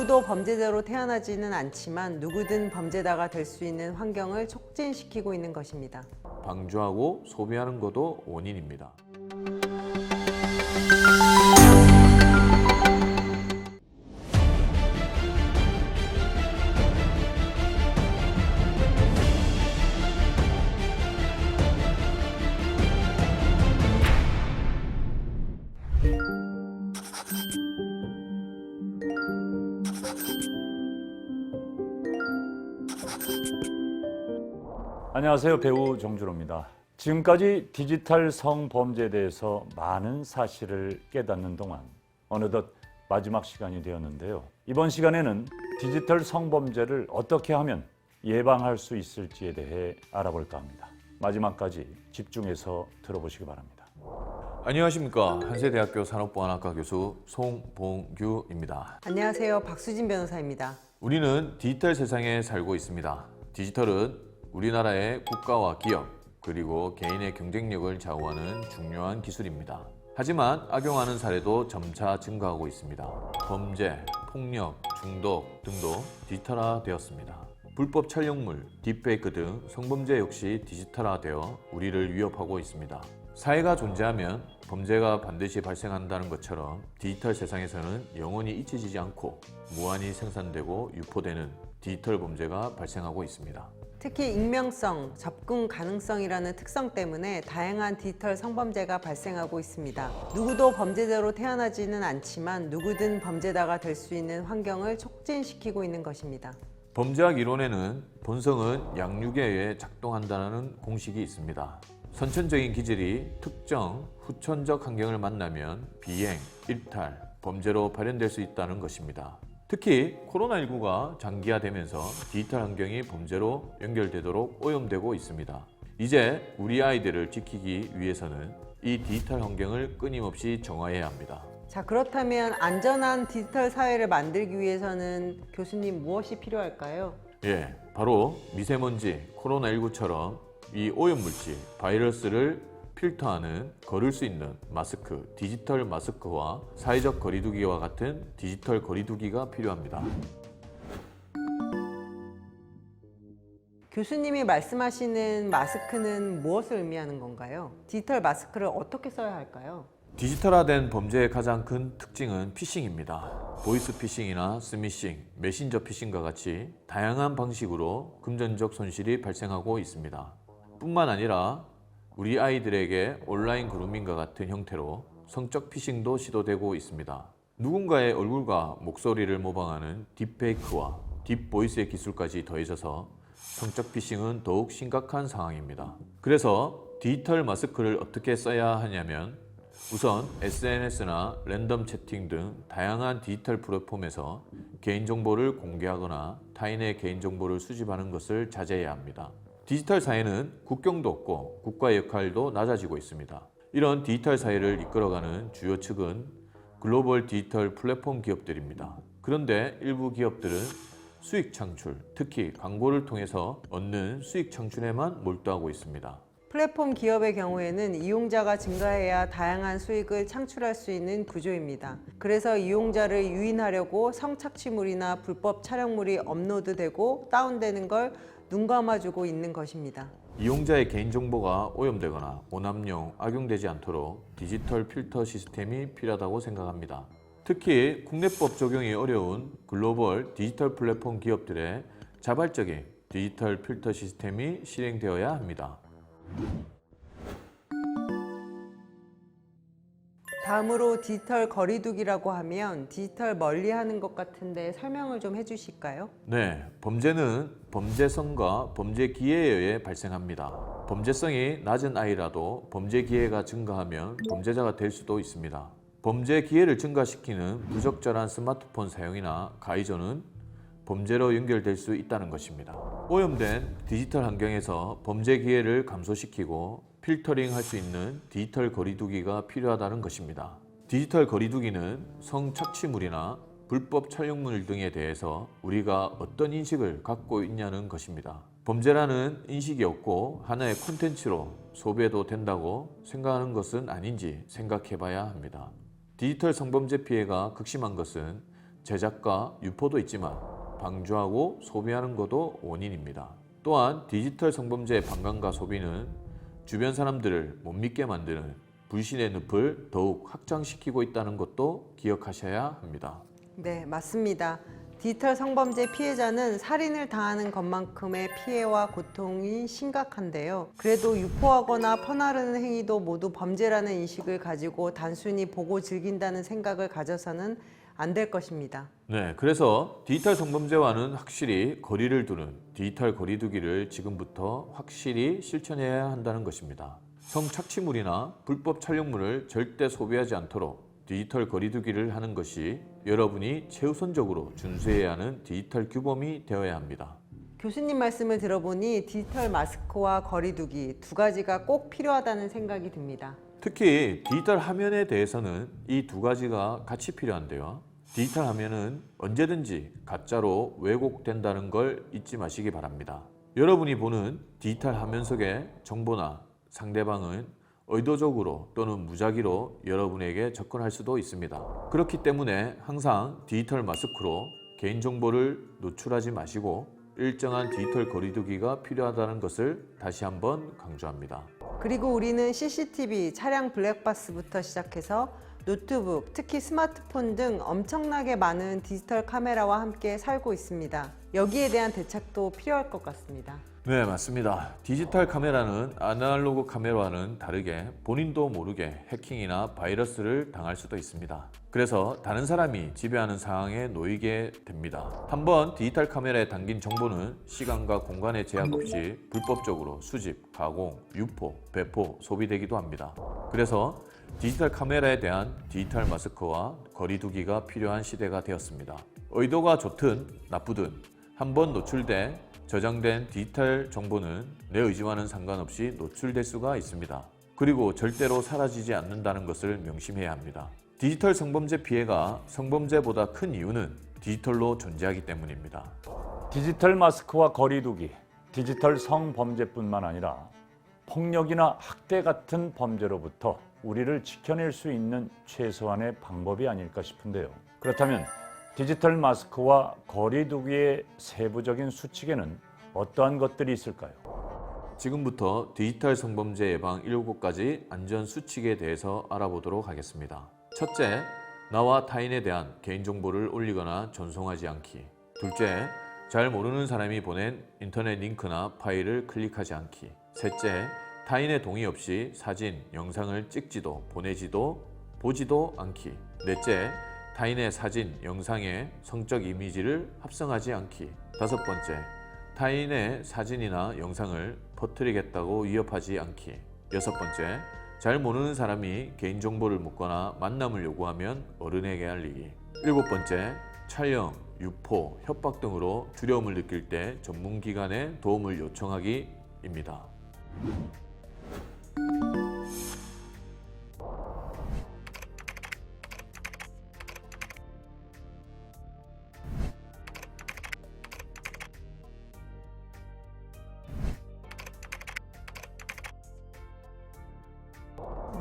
누구도 범죄자로 태어나지는 않지만 누구든 범죄자가 될 수 있는 환경을 촉진시키고 있는 것입니다. 방조하고 소비하는 것도 원인입니다. 안녕하세요. 배우 정준호입니다. 지금까지 디지털 성범죄에 대해서 많은 사실을 깨닫는 동안 어느덧 마지막 시간이 되었는데요. 이번 시간에는 디지털 성범죄를 어떻게 하면 예방할 수 있을지에 대해 알아볼까 합니다. 마지막까지 집중해서 들어보시기 바랍니다. 안녕하십니까. 한세대학교 산업보안학과 교수 송봉규입니다. 안녕하세요. 박수진 변호사입니다. 우리는 디지털 세상에 살고 있습니다. 디지털은 우리나라의 국가와 기업 그리고 개인의 경쟁력을 좌우하는 중요한 기술입니다. 하지만 악용하는 사례도 점차 증가하고 있습니다. 범죄, 폭력, 중독 등도 디지털화되었습니다. 불법 촬영물, 딥페이크 등 성범죄 역시 디지털화되어 우리를 위협하고 있습니다. 사회가 존재하면 범죄가 반드시 발생한다는 것처럼 디지털 세상에서는 영원히 잊혀지지 않고 무한히 생산되고 유포되는 디지털 범죄가 발생하고 있습니다. 특히 익명성, 접근 가능성이라는 특성 때문에 다양한 디지털 성범죄가 발생하고 있습니다. 누구도 범죄자로 태어나지는 않지만 누구든 범죄자가 될 수 있는 환경을 촉진시키고 있는 것입니다. 범죄학 이론에는 본성은 양육에 의해 작동한다는 공식이 있습니다. 선천적인 기질이 특정 후천적 환경을 만나면 비행, 일탈, 범죄로 발현될 수 있다는 것입니다. 특히 코로나19가 장기화되면서 디지털 환경이 범죄로 연결되도록 오염되고 있습니다. 이제 우리 아이들을 지키기 위해서는 이 디지털 환경을 끊임없이 정화해야 합니다. 자, 그렇다면 안전한 디지털 사회를 만들기 위해서는 교수님 무엇이 필요할까요? 바로 미세먼지, 코로나19처럼 이 오염물질, 바이러스를 필터하는 걸을 수 있는 마스크, 디지털 마스크와 사회적 거리두기와 같은 디지털 거리두기가 필요합니다. 교수님이 말씀하시는 마스크는 무엇을 의미하는 건가요? 디지털 마스크를 어떻게 써야 할까요? 디지털화된 범죄의 가장 큰 특징은 피싱입니다. 보이스 피싱이나 스미싱, 메신저 피싱과 같이 다양한 방식으로 금전적 손실이 발생하고 있습니다. 뿐만 아니라 우리 아이들에게 온라인 그루밍과 같은 형태로 성적 피싱도 시도되고 있습니다. 누군가의 얼굴과 목소리를 모방하는 딥페이크와 딥보이스의 기술까지 더해져서 성적 피싱은 더욱 심각한 상황입니다. 그래서 디지털 마스크를 어떻게 써야 하냐면 우선 SNS나 랜덤 채팅 등 다양한 디지털 플랫폼에서 개인정보를 공개하거나 타인의 개인정보를 수집하는 것을 자제해야 합니다. 디지털 사회는 국경도 없고 국가의 역할도 낮아지고 있습니다. 이런 디지털 사회를 이끌어가는 주요 측은 글로벌 디지털 플랫폼 기업들입니다. 그런데 일부 기업들은 수익 창출, 특히 광고를 통해서 얻는 수익 창출에만 몰두하고 있습니다. 플랫폼 기업의 경우에는 이용자가 증가해야 다양한 수익을 창출할 수 있는 구조입니다. 그래서 이용자를 유인하려고 성착취물이나 불법 촬영물이 업로드되고 다운되는 걸 눈 감아주고 있는 것입니다. 이용자의 개인정보가 오염되거나 오남용, 악용되지 않도록 디지털 필터 시스템이 필요하다고 생각합니다. 특히 국내법 적용이 어려운 글로벌 디지털 플랫폼 기업들의 자발적인 디지털 필터 시스템이 실행되어야 합니다. 다음으로 디지털 거리두기라고 하면 디지털 멀리하는 것 같은데 설명을 좀 해주실까요? 범죄는 범죄성과 범죄 기회에 의해 발생합니다. 범죄성이 낮은 아이라도 범죄 기회가 증가하면 범죄자가 될 수도 있습니다. 범죄 기회를 증가시키는 부적절한 스마트폰 사용이나 가해조는 범죄로 연결될 수 있다는 것입니다. 오염된 디지털 환경에서 범죄 기회를 감소시키고 필터링할 수 있는 디지털 거리두기가 필요하다는 것입니다. 디지털 거리두기는 성착취물이나 불법 촬영물 등에 대해서 우리가 어떤 인식을 갖고 있냐는 것입니다. 범죄라는 인식이 없고 하나의 콘텐츠로 소비해도 된다고 생각하는 것은 아닌지 생각해 봐야 합니다. 디지털 성범죄 피해가 극심한 것은 제작과 유포도 있지만 방조하고 소비하는 것도 원인입니다. 또한 디지털 성범죄의 방관과 소비는 주변 사람들을 못 믿게 만드는 불신의 늪을 더욱 확장시키고 있다는 것도 기억하셔야 합니다. 네, 맞습니다. 디지털 성범죄 피해자는 살인을 당하는 것만큼의 피해와 고통이 심각한데요. 그래도 유포하거나 퍼나르는 행위도 모두 범죄라는 인식을 가지고 단순히 보고 즐긴다는 생각을 가져서는 안 될 것입니다. 네, 그래서 디지털 성범죄와는 확실히 거리를 두는 디지털 거리두기를 지금부터 확실히 실천해야 한다는 것입니다. 성착취물이나 불법 촬영물을 절대 소비하지 않도록 디지털 거리두기를 하는 것이 여러분이 최우선적으로 준수해야 하는 디지털 규범이 되어야 합니다. 교수님 말씀을 들어보니 디지털 마스크와 거리두기 두 가지가 꼭 필요하다는 생각이 듭니다. 특히 디지털 화면에 대해서는 이 두 가지가 같이 필요한데요. 디지털 화면은 언제든지 가짜로 왜곡된다는 걸 잊지 마시기 바랍니다. 여러분이 보는 디지털 화면 속의 정보나 상대방은 의도적으로 또는 무작위로 여러분에게 접근할 수도 있습니다. 그렇기 때문에 항상 디지털 마스크로 개인정보를 노출하지 마시고 일정한 디지털 거리두기가 필요하다는 것을 다시 한번 강조합니다. 그리고 우리는 CCTV, 차량 블랙박스부터 시작해서 노트북, 특히 스마트폰 등 엄청나게 많은 디지털 카메라와 함께 살고 있습니다. 여기에 대한 대책도 필요할 것 같습니다. 네, 맞습니다. 디지털 카메라는 아날로그 카메라와는 다르게 본인도 모르게 해킹이나 바이러스를 당할 수도 있습니다. 그래서 다른 사람이 지배하는 상황에 놓이게 됩니다. 한번 디지털 카메라에 담긴 정보는 시간과 공간의 제약 없이 불법적으로 수집, 가공, 유포, 배포, 소비되기도 합니다. 그래서 디지털 카메라에 대한 디지털 마스크와 거리두기가 필요한 시대가 되었습니다. 의도가 좋든 나쁘든 한번 노출돼 저장된 디지털 정보는 내 의지와는 상관없이 노출될 수가 있습니다. 그리고 절대로 사라지지 않는다는 것을 명심해야 합니다. 디지털 성범죄 피해가 성범죄보다 큰 이유는 디지털로 존재하기 때문입니다. 디지털 마스크와 거리두기, 디지털 성범죄뿐만 아니라 폭력이나 학대 같은 범죄로부터 우리를 지켜낼 수 있는 최소한의 방법이 아닐까 싶은데요. 그렇다면 디지털 마스크와 거리두기의 세부적인 수칙에는 어떠한 것들이 있을까요? 지금부터 디지털 성범죄 예방 7가지 안전 수칙에 대해서 알아보도록 하겠습니다. 첫째, 나와 타인에 대한 개인정보를 올리거나 전송하지 않기. 둘째, 잘 모르는 사람이 보낸 인터넷 링크나 파일을 클릭하지 않기. 셋째, 타인의 동의 없이 사진, 영상을 찍지도 보내지도 보지도 않기. 넷째, 타인의 사진, 영상에 성적 이미지를 합성하지 않기. 다섯 번째, 타인의 사진이나 영상을 퍼뜨리겠다고 위협하지 않기. 여섯 번째, 잘 모르는 사람이 개인정보를 묻거나 만남을 요구하면 어른에게 알리기. 일곱 번째, 촬영, 유포, 협박 등으로 두려움을 느낄 때 전문기관의 도움을 요청하기입니다.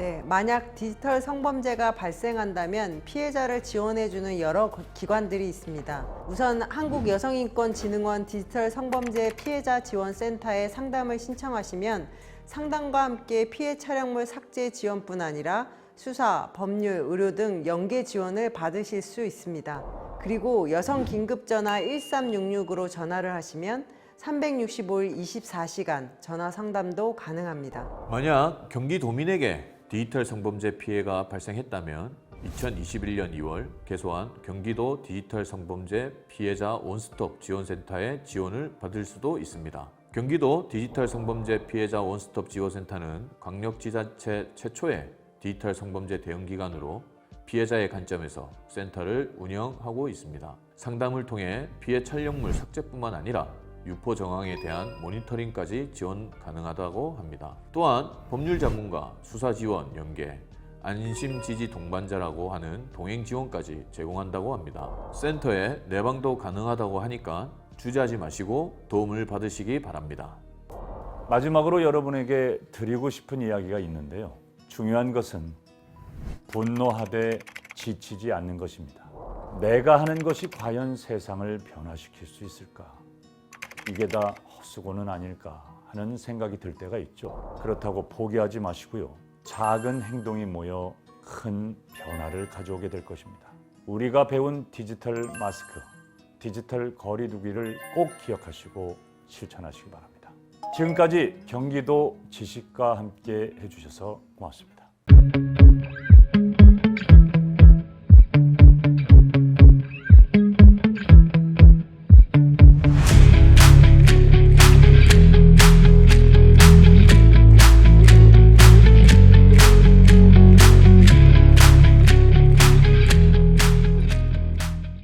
네, 만약 디지털 성범죄가 발생한다면 피해자를 지원해주는 여러 기관들이 있습니다. 우선 한국여성인권진흥원 디지털 성범죄 피해자 지원센터에 상담을 신청하시면 상담과 함께 피해 촬영물 삭제 지원뿐 아니라 수사, 법률, 의료 등 연계 지원을 받으실 수 있습니다. 그리고 여성긴급전화 1366으로 전화를 하시면 365일 24시간 전화 상담도 가능합니다. 만약 경기도민에게 디지털 성범죄 피해가 발생했다면 2021년 2월 개소한 경기도 디지털 성범죄 피해자 원스톱 지원센터의 지원을 받을 수도 있습니다. 경기도 디지털 성범죄 피해자 원스톱 지원센터는 광역지자체 최초의 디지털 성범죄 대응기관으로 피해자의 관점에서 센터를 운영하고 있습니다. 상담을 통해 피해 촬영물 삭제뿐만 아니라 유포 정황에 대한 모니터링까지 지원 가능하다고 합니다. 또한 법률 전문가, 수사 지원, 연계, 안심 지지 동반자라고 하는 동행 지원까지 제공한다고 합니다. 센터에 내방도 가능하다고 하니까 주저하지 마시고 도움을 받으시기 바랍니다. 마지막으로 여러분에게 드리고 싶은 이야기가 있는데요. 중요한 것은 분노하되 지치지 않는 것입니다. 내가 하는 것이 과연 세상을 변화시킬 수 있을까? 이게 다 헛수고는 아닐까 하는 생각이 들 때가 있죠. 그렇다고 포기하지 마시고요. 작은 행동이 모여 큰 변화를 가져오게 될 것입니다. 우리가 배운 디지털 마스크, 디지털 거리 두기를 꼭 기억하시고 실천하시기 바랍니다. 지금까지 경기도 지식과 함께 해주셔서 고맙습니다.